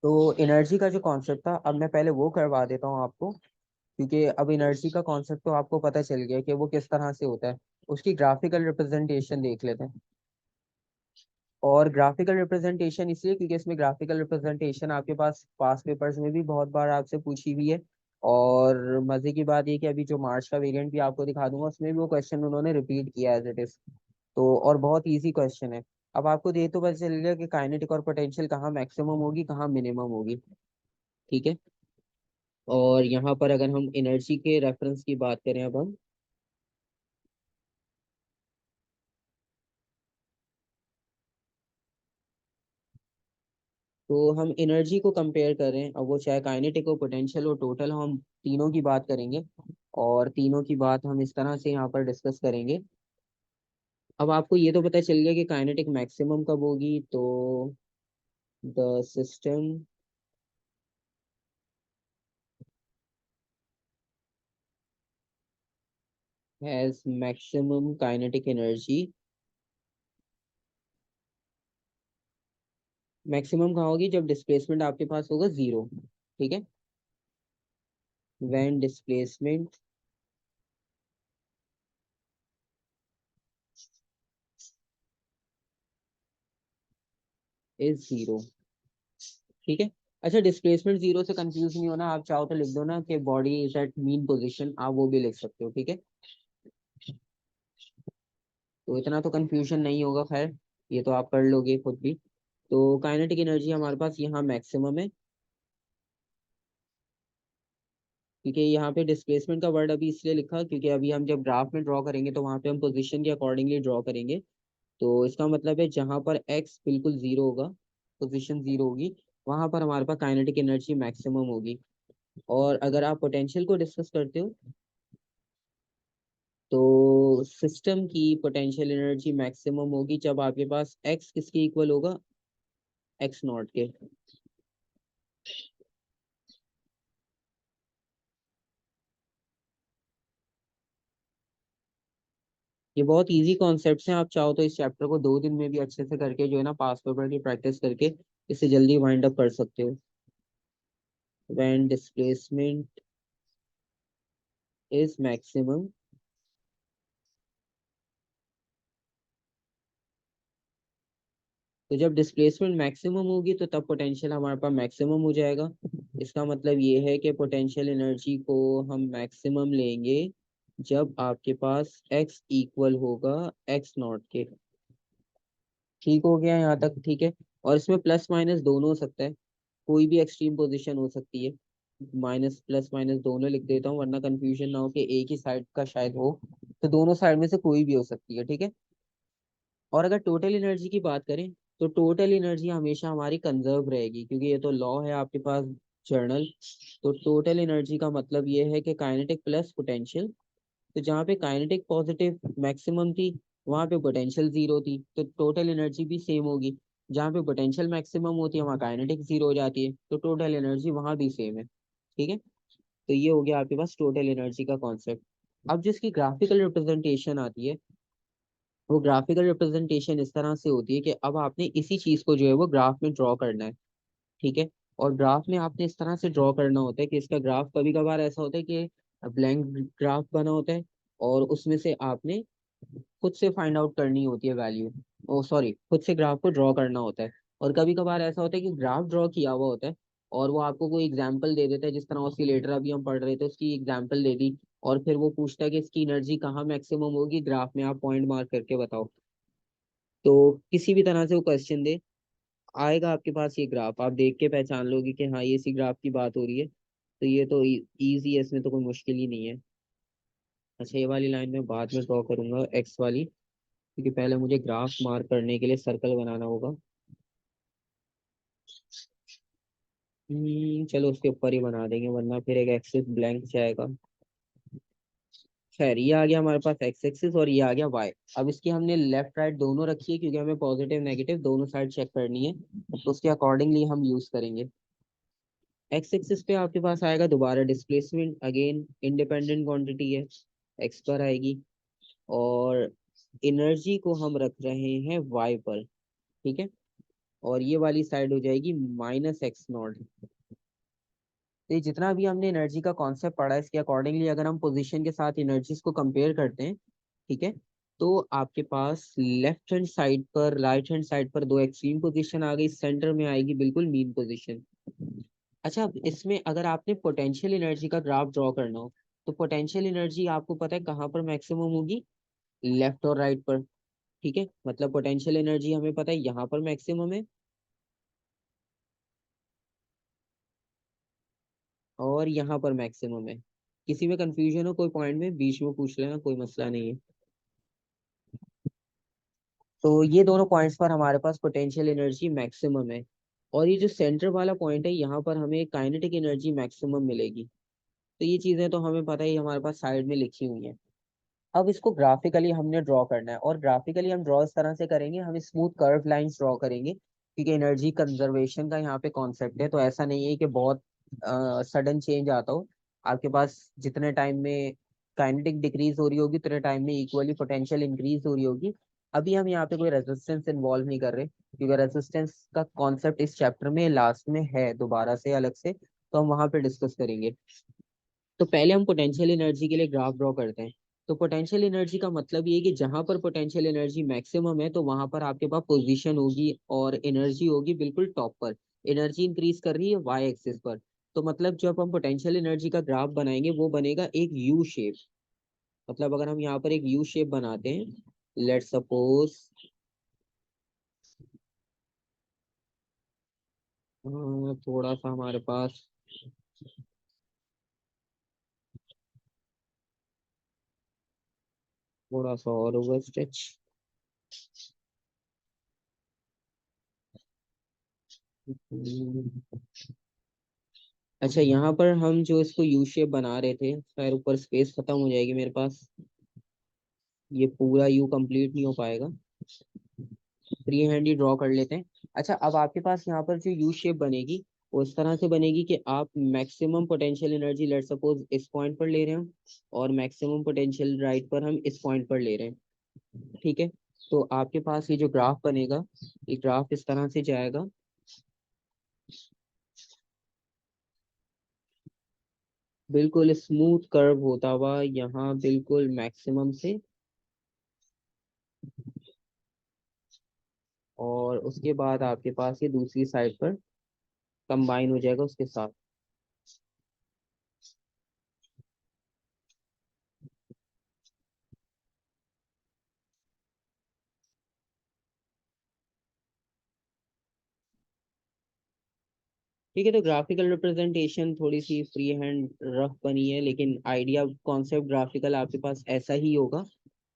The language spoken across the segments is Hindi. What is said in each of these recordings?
तो एनर्जी का जो कॉन्सेप्ट था, अब मैं पहले वो करवा देता हूँ आपको, क्योंकि अब एनर्जी का कॉन्सेप्ट तो आपको पता चल गया कि वो किस तरह से होता है। उसकी ग्राफिकल रिप्रेजेंटेशन देख लेते हैं। और ग्राफिकल रिप्रेजेंटेशन इसलिए क्योंकि इसमें ग्राफिकल रिप्रेजेंटेशन आपके पास पास पेपर्स में भी बहुत बार आपसे पूछी हुई है। और मजे की बात ये कि अभी जो मार्च का वेरिएंट भी आपको दिखा दूंगा, उसमें भी वो क्वेश्चन उन्होंने रिपीट किया एज इट इज। तो और बहुत इजी क्वेश्चन है। अब आपको ये तो पता चल गया कि काइनेटिक और पोटेंशियल कहाँ मैक्सिमम होगी, कहाँ मिनिमम होगी। ठीक है। और यहाँ पर अगर हम एनर्जी के रेफरेंस की बात करें अब हम, तो हम एनर्जी को कंपेयर करें, अब वो चाहे काइनेटिक हो, पोटेंशियल हो, टोटल, हम तीनों की बात करेंगे। और तीनों की बात हम इस तरह से यहाँ पर डिस्कस करेंगे। अब आपको ये तो पता चल गया कि काइनेटिक मैक्सिमम कब होगी। तो the system has maximum kinetic energy. Maximum कहाँ होगी? जब डिस्प्लेसमेंट आपके पास होगा जीरो। ठीक है। When displacement is zero. ठीक है। अच्छा, डिस्प्लेसमेंट जीरो से कंफ्यूज नहीं होना। आप चाहो तो लिख दो ना कि body is at mean position, आप वो भी लिख सकते हो। ठीक है। तो इतना तो कंफ्यूजन नहीं होगा, खैर ये तो आप कर लोगे खुद भी। तो काइनेटिक एनर्जी हमारे पास यहाँ मैक्सिमम है, क्योंकि यहाँ पे डिस्प्लेसमेंट का वर्ड अभी इसलिए लिखा क्योंकि अभी हम जब ग्राफ में ड्रॉ करेंगे तो वहाँ पे हम पोजीशन के अकॉर्डिंगली ड्रॉ करेंगे। तो इसका मतलब है जहाँ पर एक्स बिल्कुल जीरो होगा, पोजीशन जीरो होगी, वहां पर हमारे पास काइनेटिक एनर्जी मैक्सिमम होगी। और अगर आप पोटेंशियल को डिस्कस करते हो, तो सिस्टम की पोटेंशियल एनर्जी मैक्सिमम होगी जब आपके पास एक्स किसके इक्वल होगा? एक्स नॉट के। ये बहुत इजी कॉन्सेप्ट्स हैं। आप चाहो तो इस चैप्टर को 2 दिन में भी अच्छे से करके जो है ना, पास पेपर की प्रैक्टिस करके इसे जल्दी वाइंड अप कर सकते हो। व्हेन डिस्प्लेसमेंट इज मैक्सिमम, तो जब डिस्प्लेसमेंट मैक्सिमम होगी तो तब पोटेंशियल हमारे पास मैक्सिमम हो जाएगा। इसका मतलब ये है कि पोटेंशियल एनर्जी को हम मैक्सिमम लेंगे जब आपके पास एक्स इक्वल होगा एक्स नॉट के। ठीक हो गया यहाँ तक? ठीक है। और इसमें प्लस माइनस दोनों हो सकता है, कोई भी एक्सट्रीम पोजीशन हो सकती है। माइनस प्लस माइनस दोनों लिख देता हूँ, वरना कंफ्यूजन ना हो कि एक ही साइड का शायद हो। तो दोनों साइड में से कोई भी हो सकती है। ठीक है। और अगर टोटल एनर्जी की बात करें, तो टोटल एनर्जी हमेशा हमारी कंजर्व रहेगी, क्योंकि ये तो लॉ है आपके पास, जर्नल। तो टोटल एनर्जी का मतलब ये है कि काइनेटिक प्लस पोटेंशियल। तो जहाँ पे काइनेटिक पॉजिटिव मैक्सिमम थी, वहाँ पे पोटेंशियल जीरो थी, तो टोटल एनर्जी भी सेम होगी। जहाँ पे पोटेंशियल मैक्सिमम होती है, वहाँ काइनेटिक जीरो हो जाती है, तो टोटल एनर्जी वहाँ भी सेम है। ठीक है। तो ये हो गया आपके पास टोटल एनर्जी का कॉन्सेप्ट। अब जिसकी ग्राफिकल रिप्रेजेंटेशन आती है, वो ग्राफिकल रिप्रेजेंटेशन इस तरह से होती है कि अब आपने इसी चीज को जो है वो ग्राफ में ड्रॉ करना है। ठीक है। और ग्राफ में आपने इस तरह से ड्रॉ करना होता है कि इसका ग्राफ कभी कभार ऐसा होता है कि ब्लैंक ग्राफ बना होता है, और उसमें से आपने खुद से फाइंड आउट करनी होती है वैल्यू। ओ सॉरी, खुद से ग्राफ को ड्रॉ करना होता है। और कभी कभार ऐसा होता है कि ग्राफ ड्रॉ किया हुआ होता है, और वो आपको कोई एग्जांपल दे देता है, जिस तरह ऑसिलेटर अभी हम पढ़ रहे थे उसकी एग्जांपल दे दी। और फिर वो पूछता है कि इसकी एनर्जी कहाँ मैक्सिमम होगी, ग्राफ में आप पॉइंट मार्क करके बताओ। तो किसी भी तरह से वो क्वेश्चन दे, आएगा आपके पास ये ग्राफ, आप देख के पहचान लोगे कि हाँ ये इसी ग्राफ की बात हो रही है। तो ये तो इजी है, इसमें तो कोई मुश्किल ही नहीं है। अच्छा, ये वाली लाइन मैं बाद में ड्रॉ करूंगा, एक्स वाली, क्योंकि पहले मुझे ग्राफ मार्क करने के लिए सर्कल बनाना होगा। चलो उसके ऊपर ही बना देंगे, वरना फिर एक एक्सिस ब्लैंक जाएगा। खैर, ये आ गया हमारे पास एक्स एक्सिस, और ये आ गया वाई। अब इसकी हमने लेफ्ट राइट दोनों रखी है, क्योंकि हमें पॉजिटिव नेगेटिव दोनों साइड चेक करनी है, तो उसके अकॉर्डिंगली हम यूज करेंगे। एक्स एक्सिस पे आपके पास आएगा दोबारा डिस्प्लेसमेंट, अगेन इंडिपेंडेंट क्वांटिटी है, एक्स पर आएगी। और एनर्जी को हम रख रहे हैं वाई पर। ठीक है। और ये वाली साइड हो जाएगी -x0। तो ये जितना भी हमने एनर्जी का कॉन्सेप्ट पढ़ा है, इसके अकॉर्डिंगली अगर हम पोजीशन के साथ एनर्जीज को कंपेयर करते हैं, ठीक है, तो आपके पास लेफ्ट हैंड साइड पर, राइट हैंड साइड पर दो एक्सट्रीम पोजीशन आ गई, सेंटर में आएगी बिल्कुल मीन पोजीशन। अच्छा, अब इसमें अगर आपने पोटेंशियल एनर्जी का ग्राफ ड्रॉ करना हो, तो पोटेंशियल एनर्जी आपको पता है कहाँ पर मैक्सिमम होगी, लेफ्ट और राइट पर। ठीक है, मतलब पोटेंशियल एनर्जी हमें पता है यहाँ पर मैक्सिमम है और यहाँ पर मैक्सिमम है। किसी में कंफ्यूजन हो कोई पॉइंट में बीच में पूछ लेना, कोई मसला नहीं है। तो ये दोनों पॉइंट्स पर हमारे पास पोटेंशियल एनर्जी मैक्सिमम है। और ये जो सेंटर वाला पॉइंट है, यहाँ पर हमें काइनेटिक एनर्जी मैक्सिमम मिलेगी। तो ये चीजें तो हमें पता ही हमारे पास साइड में लिखी हुई हैं। अब इसको ग्राफिकली हमने ड्रॉ करना है, और ग्राफिकली हम ड्रॉ इस तरह से करेंगे, हम स्मूथ कर्व लाइंस ड्रॉ करेंगे, क्योंकि एनर्जी कंजर्वेशन का यहाँ पे कॉन्सेप्ट है। तो ऐसा नहीं है कि बहुत सडन चेंज आता हो। आपके पास जितने टाइम में काइनेटिक डिक्रीज हो रही होगी, उतने टाइम में इक्वली पोटेंशियल इंक्रीज हो रही होगी। अभी हम यहाँ पे कोई रेजिस्टेंस इन्वॉल्व नहीं कर रहे, क्योंकि रेजिस्टेंस का कॉन्सेप्ट इस चैप्टर में लास्ट में है दोबारा से अलग से, तो हम वहां पे डिस्कस करेंगे। तो पहले हम पोटेंशियल एनर्जी के लिए ग्राफ ड्रॉ करते हैं। तो पोटेंशियल एनर्जी का मतलब ये है कि जहां पर पोटेंशियल एनर्जी मैक्सिमम है, तो वहां पर आपके पास पोजीशन होगी और एनर्जी होगी बिल्कुल टॉप पर। एनर्जी इंक्रीज कर रही है वाई एक्सिस पर। तो मतलब जब हम पोटेंशियल एनर्जी का ग्राफ बनाएंगे, वो बनेगा एक यू शेप। मतलब अगर हम यहाँ पर एक यू शेप बनाते हैं, लेट सपोज थोड़ा सा हमारे पास थोड़ा सा और होगा स्ट्रेच। अच्छा, यहाँ पर हम जो इसको यू शेप बना रहे थे, खैर ऊपर स्पेस खत्म हो जाएगी मेरे पास, ये पूरा यू कंप्लीट नहीं हो पाएगा। फ्री हैंड ही ड्रॉ कर लेते हैं। अच्छा, अब आपके पास यहाँ पर जो यू शेप बनेगी, वो इस तरह से बनेगी कि आप maximum potential energy let suppose इस पॉइंट पर ले रहे हैं, और मैक्सिमम पोटेंशियल राइट पर हम इस पॉइंट पर ले रहे हैं। ठीक है, तो आपके पास ये जो ग्राफ बनेगा, ये ग्राफ इस तरह से जाएगा, बिल्कुल स्मूथ कर्व होता हुआ यहाँ बिल्कुल मैक्सिमम से, और उसके बाद आपके पास ये दूसरी साइड पर कंबाइन हो जाएगा उसके साथ। ठीक है, तो ग्राफिकल रिप्रेजेंटेशन थोड़ी सी फ्री हैंड रफ बनी है, लेकिन आइडिया कॉन्सेप्ट ग्राफिकल आपके पास ऐसा ही होगा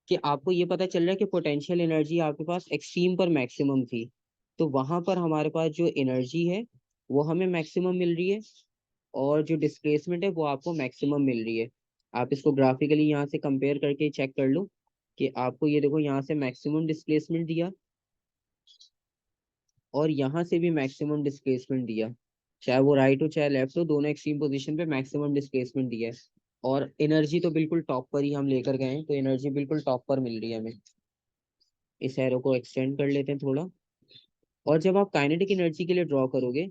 कि आपको ये पता चल रहा है कि पोटेंशियल एनर्जी आपके पास एक्सट्रीम पर मैक्सिमम थी, तो वहां पर हमारे पास जो एनर्जी है वो हमें मैक्सिमम मिल रही है, और जो डिस्प्लेसमेंट है वो आपको मैक्सिमम मिल रही है। आप इसको ग्राफिकली यहाँ से कंपेयर करके चेक कर लो कि आपको ये देखो यहाँ से मैक्सिमम डिस्प्लेसमेंट दिया, और यहाँ से भी मैक्सिमम डिस्प्लेसमेंट दिया। चाहे वो राइट हो चाहे लेफ्ट हो, दोनों एक्सट्रीम पोजीशन पे मैक्सिमम डिस्प्लेसमेंट दिया है। और एनर्जी तो बिल्कुल टॉप पर ही हम लेकर गए हैं, तो एनर्जी बिल्कुल टॉप पर मिल रही है हमें। इस एरो को एक्सटेंड कर लेते हैं थोड़ा। और जब आप काइनेटिक एनर्जी के लिए ड्रॉ करोगे,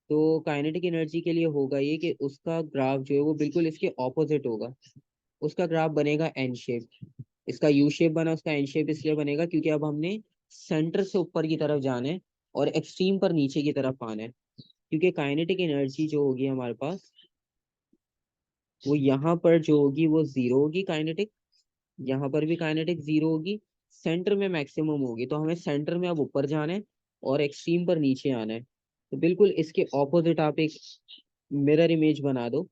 तो काइनेटिक एनर्जी के लिए होगा ये कि उसका ग्राफ जो है वो बिल्कुल इसके ऑपोजिट होगा। उसका ग्राफ बनेगा एन शेप। इसका यू शेप बना, उसका एन शेप इसलिए बनेगा क्योंकि अब हमने सेंटर से ऊपर की तरफ जाना है और एक्सट्रीम पर नीचे की तरफ आना है। क्योंकि काइनेटिक एनर्जी जो होगी हमारे पास, वो यहाँ पर जो होगी वो जीरो होगी काइनेटिक, यहाँ पर भी काइनेटिक जीरो होगी, सेंटर में मैक्सिमम होगी। तो हमें सेंटर में अब ऊपर जाना है और एक्सट्रीम पर नीचे आना है। तो बिल्कुल इसके ऑपोजिट आप एक मिरर इमेज बना दो,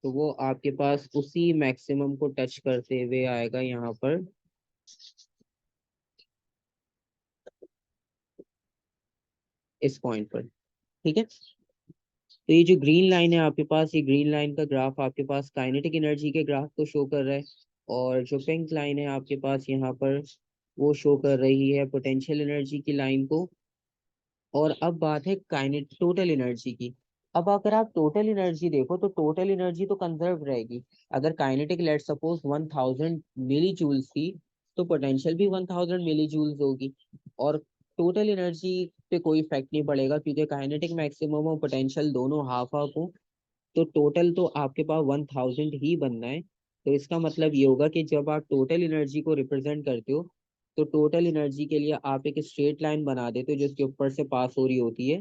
तो वो आपके पास उसी मैक्सिमम को टच करते हुए आएगा यहाँ पर, इस पॉइंट पर। ठीक है, तो ये जो ग्रीन लाइन है आपके पास, ये ग्रीन लाइन का ग्राफ आपके पास काइनेटिक एनर्जी के ग्राफ को शो कर रहा है, और जो पिंक लाइन है आपके पास यहाँ पर, वो शो कर रही है पोटेंशियल एनर्जी की लाइन को। और अब बात है काइनेट टोटल एनर्जी की। अब अगर आप टोटल एनर्जी देखो, तो टोटल एनर्जी तो कंजर्व रहेगी। अगर काइनेटिक लेट सपोज 1000 मिली जूल्स थी, तो पोटेंशियल भी 1000 मिली जूल्स होगी, और टोटल एनर्जी पे कोई इफेक्ट नहीं पड़ेगा क्योंकि काइनेटिक मैक्सिमम और पोटेंशियल दोनों हाफ हाफ हो। तो टोटल तो आपके पास 1000 ही बनना है। तो इसका मतलब ये होगा कि जब आप टोटल एनर्जी को रिप्रेजेंट करते हो, तो टोटल एनर्जी के लिए आप एक स्ट्रेट लाइन बना देते हो जो इसके ऊपर से पास हो रही होती है।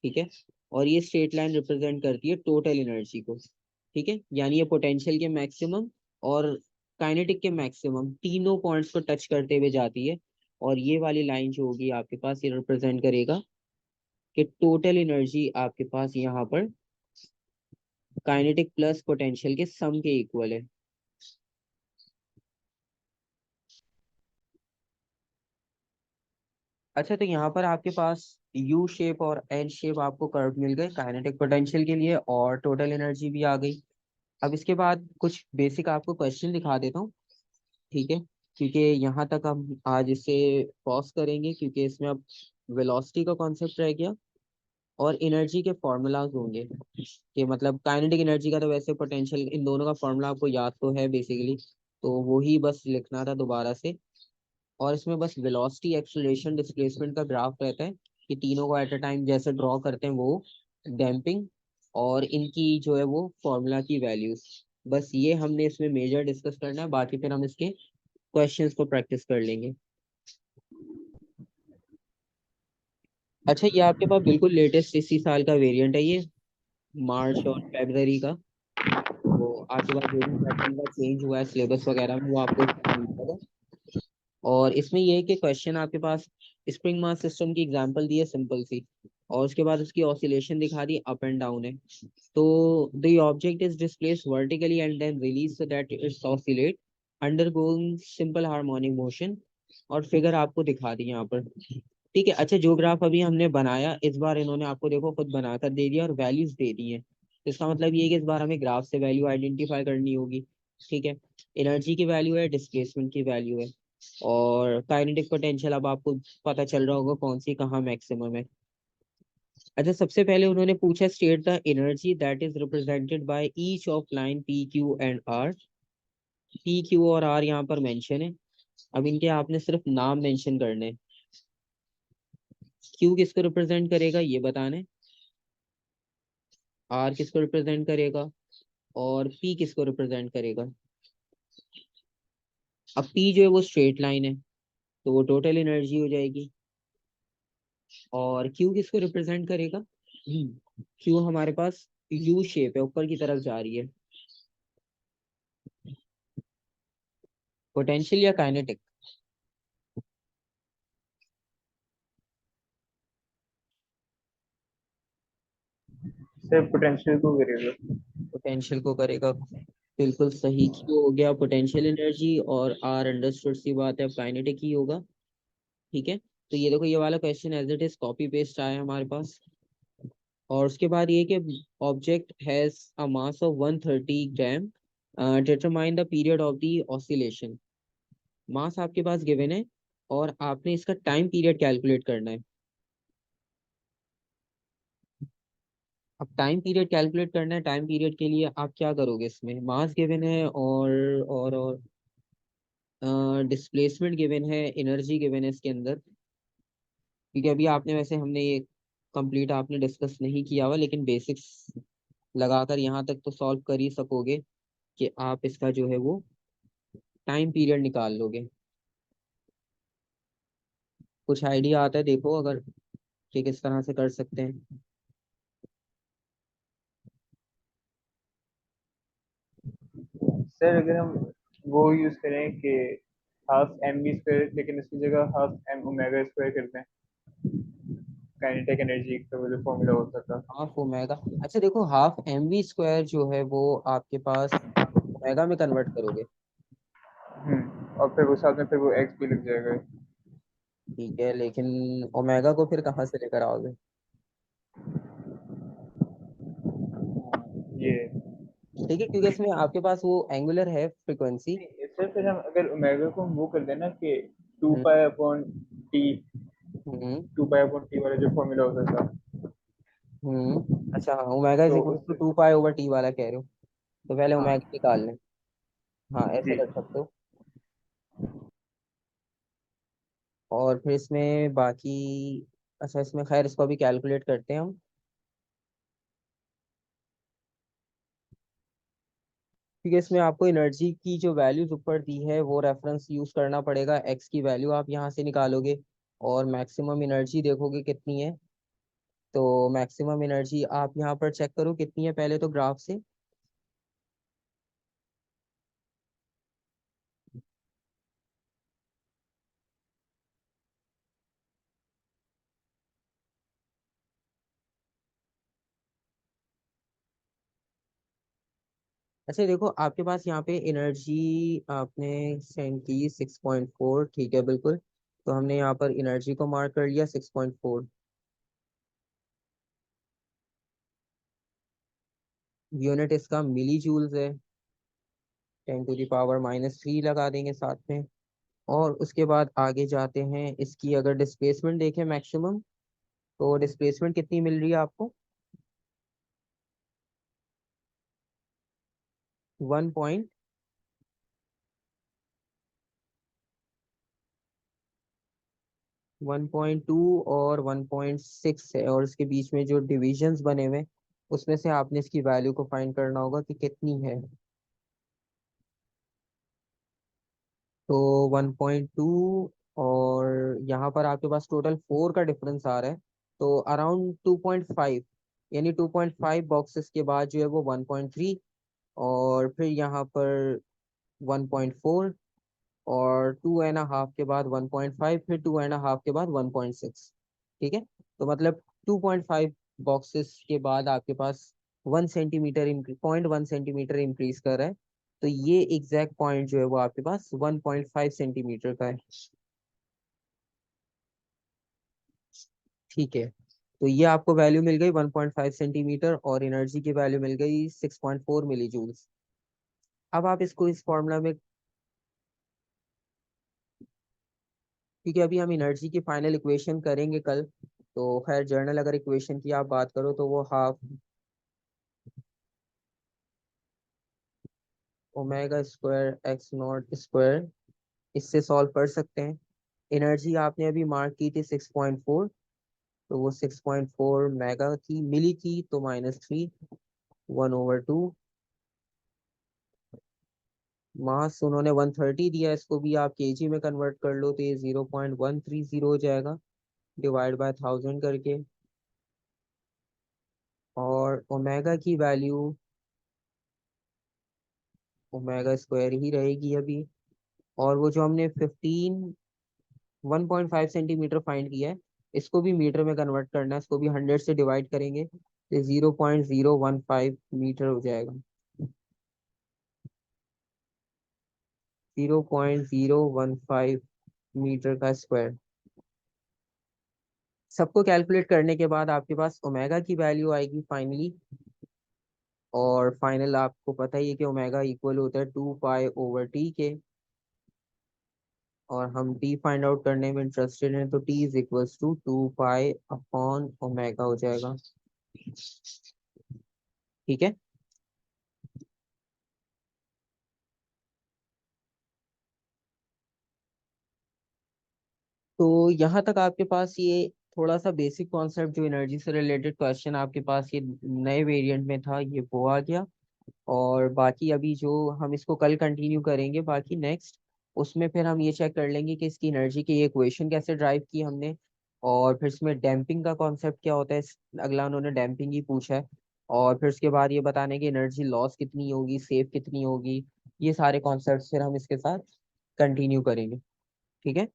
ठीक है, और ये स्ट्रेट लाइन रिप्रेजेंट करती है टोटल एनर्जी को। ठीक है, यानी ये पोटेंशियल के मैक्सिमम और काइनेटिक के मैक्सिमम तीनों पॉइंट्स को टच करते हुए जाती है। और ये वाली लाइन जो होगी आपके पास, ये रिप्रेजेंट करेगा कि टोटल एनर्जी आपके पास यहाँ पर काइनेटिक प्लस पोटेंशियल के सम के इक्वल है। अच्छा, तो यहाँ पर आपके पास यू शेप और एल शेप आपको कर्व मिल गए काइनेटिक पोटेंशियल के लिए, और टोटल एनर्जी भी आ गई। अब इसके बाद कुछ बेसिक आपको क्वेश्चन दिखा देता हूँ। ठीक है, क्योंकि यहाँ तक हम आज इसे पॉज करेंगे क्योंकि इसमें अब वेलोसिटी का कॉन्सेप्ट रह गया और एनर्जी के फॉर्मूलाज होंगे। कि मतलब काइनेटिक एनर्जी का तो वैसे पोटेंशियल, इन दोनों का फॉर्मूला आपको याद तो है बेसिकली, तो वो ही बस लिखना था दोबारा से। और इसमें बस वेलोसिटी, एक्सेलरेशन, डिस्प्लेसमेंट का ग्राफ रहता है कि तीनों को एट अ टाइम जैसे ड्रॉ करते हैं वो, डैम्पिंग, और इनकी जो है वो फॉर्मूला की वैल्यूज। बस ये हमने इसमें मेजर डिस्कस करना है, बाकी फिर हम इसके क्वेश्चंस को प्रैक्टिस कर लेंगे। अच्छा, ये आपके पास बिल्कुल लेटेस्ट इसी साल का वेरिएंट है ये, मार्च और फरवरी का। तो आपके पास जो भी पैटर्न का चेंज हुआ है सिलेबस वगैरह में वो आपको इसमें मिल जाएगा। और इसमें ये है कि क्वेश्चन आपके पास स्प्रिंग मास सिस्टम की एग्जांपल दी है सिंपल सी, और उसके बाद उसकी ऑसिलेशन दिखा दी, अप एंड डाउन है। तो the object is displaced vertically and then release so that it's oscillate undergoing simple harmonic motion, और फिगर आपको दिखा दी यहाँ पर। ठीक है, अच्छा, जो ग्राफ अभी हमने बनाया इस बार इन्होंने आपको देखो खुद बनाकर दे दिया और वैल्यूज दे दी है। तो इसका मतलब ये है कि इस बार हमें ग्राफ से वैल्यू आइडेंटिफाई करनी होगी। ठीक है, एनर्जी की वैल्यू है, डिस्प्लेसमेंट की वैल्यू है, और काइनेटिक पोटेंशियल अब आपको पता चल रहा होगा कौन सी कहाँ मैक्सिमम है। अच्छा, सबसे पहले उन्होंने पूछा state the energy that is represented by each of line P Q and R. P Q और आर यहाँ पर मेंशन है। अब इनके आपने सिर्फ नाम मेंशन करने हैं। क्यू किसको रिप्रेजेंट करेगा ये बताना है, आर किसको रिप्रेजेंट करेगा, और पी किसको रिप्रेजेंट करेगा। अब पी जो है वो स्ट्रेट लाइन है, तो वो टोटल एनर्जी हो जाएगी। और क्यू किसको रिप्रेजेंट करेगा, क्यू हमारे पास यू शेप है, ऊपर की तरफ जा रही है। पोटेंशियल या काइनेटिक, सर पोटेंशियल को करेगा। पोटेंशियल को करेगा। बिल्कुल सही, क्यू हो गया पोटेंशियल एनर्जी, और आर अंडरस्टूड सी बात है, काइनेटिक ही होगा। ठीक है, तो ये देखो ये वाला question as it is copy paste आया हमारे पास। और उसके बाद ये कि object has a mass of 130 gram, determine the period of the oscillation. Mass आपके पास गिवन है और आपने इसका टाइम पीरियड कैलकुलेट करना है। अब टाइम पीरियड कैलकुलेट करना है, टाइम पीरियड के लिए आप क्या करोगे, इसमें मास गिवन है और डिस्प्लेसमेंट गिवन है, एनर्जी गिवन है इसके अंदर। क्योंकि अभी आपने वैसे हमने ये कंप्लीट आपने डिस्कस नहीं किया हुआ, लेकिन बेसिक्स लगाकर यहाँ तक तो सॉल्व कर ही सकोगे कि आप इसका जो है वो टाइम पीरियड निकाल लोगे। कुछ आइडिया आता है देखो अगर, कि किस तरह से कर सकते हैं। सर अगर हम वो यूज करें कि हाफ एम वी स्क्वायर, लेकिन इसकी जगह हाफ एम ओमेगा स्क्वायर कर दें, काइनेटिक एनर्जी का वो जो फॉर्मूला होता था। हाफ ओमेगा, अच्छा देखो हाफ एम वी स्क्वायर जो है वो आपके पास ओमेगा में कन्वर्ट करोगे। और फिर वो साथ में फिर वो एक्स भी लग जाएगा। ठीक है, लेकिन ओमेगा को फिर कहाँ से लेकर आओगे। ये ठीक है, क्योंकि इसमें आपके पास वो एंगुलर है फ्रिक्वेंसी। नहीं सर, फिर हम अगर ओमेगा को हम वो कर देना कि two hmm. Pi upon T, hmm. 2 pi upon T वाला जो फॉर्मूला होता था। अच्छा हाँ, ओमेगा इज तो इक्वल टू उससे 2 पाई ओवर टी वाला कह रहे हो, तो पहले हाँ ओमेगा निकाल लें। हाँ ऐसे जी। कर सकते हो। और फिर इसमें बाकी, अच्छा इसमें खैर इसको अभी कैलकुलेट करते हैं हम। ठीक है, इसमें आपको एनर्जी की जो वैल्यूज ऊपर दी है वो रेफरेंस यूज करना पड़ेगा। एक्स की वैल्यू आप यहाँ से निकालोगे और मैक्सिमम एनर्जी देखोगे कितनी है। तो मैक्सिमम एनर्जी आप यहाँ पर चेक करो कितनी है पहले तो ग्राफ से। अच्छा देखो आपके पास यहाँ पे एनर्जी आपने सेंड की 6.4, ठीक है बिल्कुल। तो हमने यहाँ पर एनर्जी को मार्क कर लिया 6.4। यूनिट इसका मिली जूल्स है, 10⁻³ लगा देंगे साथ में। और उसके बाद आगे जाते हैं, इसकी अगर डिस्प्लेसमेंट देखें मैक्सिमम, तो डिस्प्लेसमेंट कितनी मिल रही है आपको? 1 1.2 और 1.6 है, और इसके बीच में जो डिविजन्स बने हुए हैं, उसमें से आपने इसकी वैल्यू को फाइंड करना होगा कि कितनी है। तो 1.2, और यहाँ पर आपके पास टोटल 4 का डिफरेंस आ रहा है। तो अराउंड 2.5, यानी 2.5 बॉक्सेस के बाद जो है वो 1.3, और फिर यहाँ पर 1.4, और 2.5 के बाद 1.5, फिर 2.5 के बाद 1.6। ठीक है, तो मतलब 2.5 बॉक्सेस के बाद आपके पास 1 सेंटीमीटर, 0.1 सेंटीमीटर इंक्रीज कर रहा है। तो ये एग्जैक्ट पॉइंट जो है वो आपके पास 1.5 सेंटीमीटर का है। ठीक है, तो ये आपको वैल्यू मिल गई 1.5 सेंटीमीटर, और एनर्जी की वैल्यू मिल गई 6.4 मिली जूल्स। अब आप इसको इस फॉर्मूला में, क्योंकि अभी हम एनर्जी की फाइनल इक्वेशन करेंगे कल, तो खैर जर्नल अगर इक्वेशन की आप बात करो तो वो हाफ ओमेगा² x0², इससे सॉल्व कर सकते हैं। एनर्जी आपने अभी मार्क की थी 6.4, तो वो 6.4 मेगा की मिली की, तो -3, 1/2। मास उन्होंने 130 दिया, इसको भी आप केजी में कन्वर्ट कर लो तो ये 0.130 हो जाएगा, डिवाइड बाय 1000 करके। और ओमेगा की वैल्यू ओमेगा² ही रहेगी अभी। और वो जो हमने 1.5 सेंटीमीटर फाइंड किया है, इसको भी मीटर में कन्वर्ट करना है, इसको भी 100 से डिवाइड करेंगे तो 0.015 मीटर हो जाएगा। 0.015 का स्क्वायर। सबको कैलकुलेट करने के बाद आपके पास ओमेगा की वैल्यू आएगी फाइनली। और फाइनल आपको पता ही है कि ओमेगा इक्वल होता है 2 पाई/टी के। और हम टी फाइंड आउट करने में इंटरेस्टेड हैं, तो टी इज इक्वल्स टू 2 पाई/ओमेगा हो जाएगा। ठीक है, तो यहाँ तक आपके पास ये थोड़ा सा बेसिक कॉन्सेप्ट जो एनर्जी से रिलेटेड क्वेश्चन आपके पास ये नए वेरिएंट में था, ये वो आ गया। और बाकी अभी जो हम इसको कल कंटिन्यू करेंगे बाकी नेक्स्ट, उसमें फिर हम ये चेक कर लेंगे कि इसकी एनर्जी की इक्वेशन कैसे ड्राइव की हमने। और फिर इसमें डैम्पिंग का कॉन्सेप्ट क्या होता है, अगला उन्होंने डैम्पिंग ही पूछा है। और फिर उसके बाद ये बताने की एनर्जी लॉस कितनी होगी, सेव कितनी होगी। ये सारे कॉन्सेप्ट फिर हम इसके साथ कंटिन्यू करेंगे। ठीक है,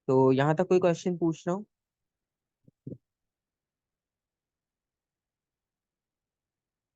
तो यहाँ तक कोई क्वेश्चन पूछना हो?